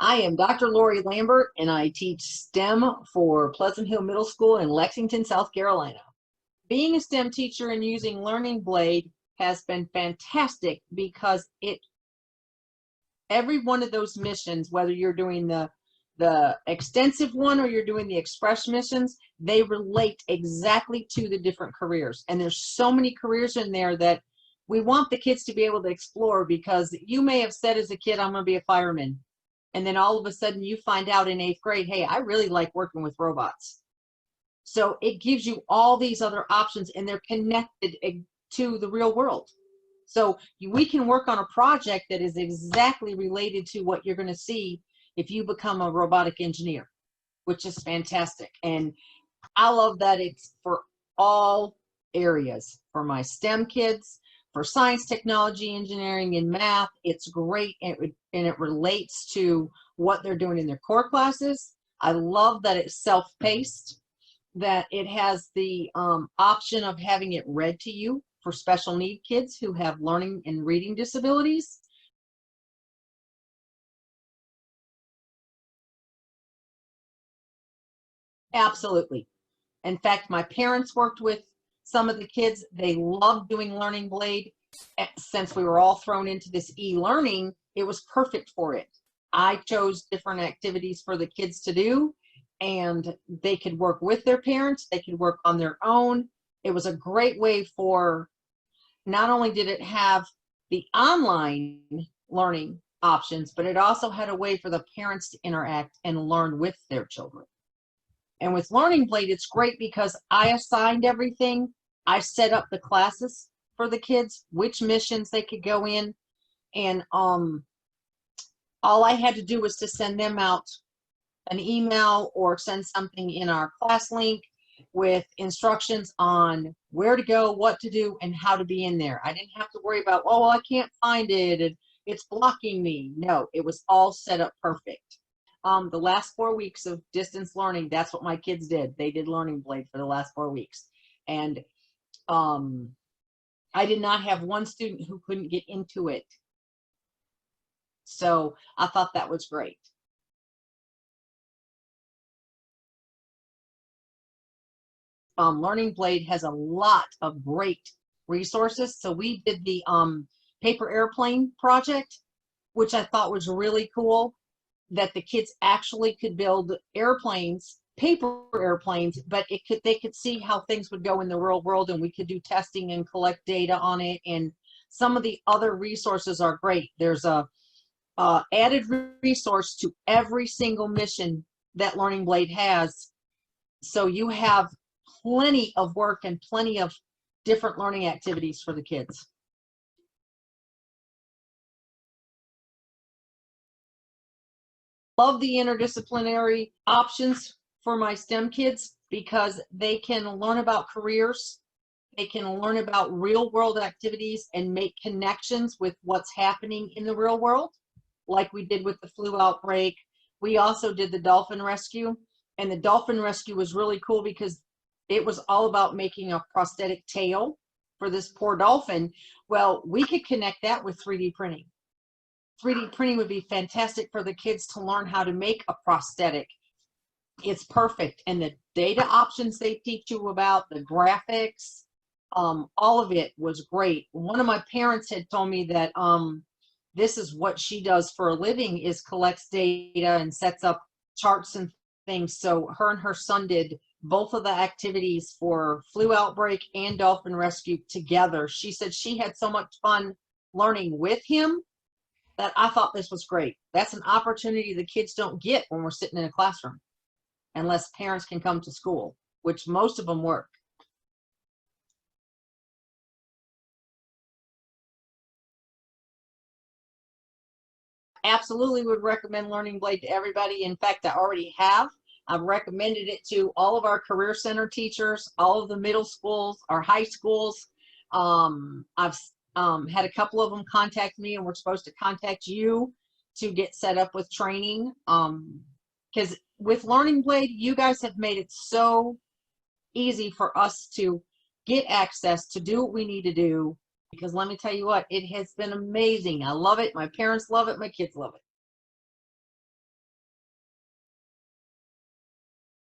I am Dr. Lori Lambert, and I teach STEM for Pleasant Hill Middle School in Lexington, South Carolina. Being a STEM teacher and using Learning Blade has been fantastic because every one of those missions, whether you're doing the extensive one or you're doing the express missions, they relate exactly to the different careers. And there's so many careers in there that we want the kids to be able to explore, because you may have said as a kid, I'm going to be a fireman. And then all of a sudden you find out in 8th grade, hey, I really like working with robots. So it gives you all these other options, and they're connected to the real world. So we can work on a project that is exactly related to what you're going to see if you become a robotic engineer, which is fantastic. And I love that it's for all areas, for my STEM kids, for science, technology, engineering, and math. It's great, and it relates to what they're doing in their core classes. I love that it's self-paced, that it has the option of having it read to you for special need kids who have learning and reading disabilities. Absolutely. In fact, my parents worked with some of the kids. They loved doing Learning Blade. Since we were all thrown into this e-learning, it was perfect for it. I chose different activities for the kids to do, and they could work with their parents, they could work on their own. It was a great way for, not only did it have the online learning options, but it also had a way for the parents to interact and learn with their children. And with Learning Blade, it's great because I assigned everything. I set up the classes for the kids, which missions they could go in, and all I had to do was to send them out an email or send something in our class link with instructions on where to go, what to do, and how to be in there. I didn't have to worry about, oh, well, I can't find it and it's blocking me. No, it was all set up perfect. The last 4 weeks of distance learning, that's what my kids did. They did Learning Blade for the last 4 weeks. And I did not have one student who couldn't get into it. So I thought that was great. Learning Blade has a lot of great resources. So we did the paper airplane project, which I thought was really cool, that the kids actually could build airplanes, paper airplanes, but they could see how things would go in the real world, and we could do testing and collect data on it. And some of the other resources are great. There's a added resource to every single mission that Learning Blade has. So you have plenty of work and plenty of different learning activities for the kids. Love the interdisciplinary options for my STEM kids because they can learn about careers, they can learn about real world activities and make connections with what's happening in the real world, like we did with the flu outbreak. We also did the dolphin rescue, and the dolphin rescue was really cool because it was all about making a prosthetic tail for this poor dolphin. Well, we could connect that with 3D printing. 3D printing would be fantastic for the kids to learn how to make a prosthetic. It's perfect. And the data options they teach you about, the graphics, all of it was great. One of my parents had told me that this is what she does for a living, is collects data and sets up charts and things. So her and her son did both of the activities for flu outbreak and dolphin rescue together. She said she had so much fun learning with him that I thought this was great. That's an opportunity the kids don't get when we're sitting in a classroom, unless parents can come to school, which most of them work. Absolutely would recommend Learning Blade to everybody. In fact, I already have. I've recommended it to all of our career center teachers, all of the middle schools, our high schools. I've had a couple of them contact me, and we're supposed to contact you to get set up with training. Because with Learning Blade, you guys have made it so easy for us to get access to do what we need to do. Because let me tell you what, it has been amazing. I love it. My parents love it. My kids love it.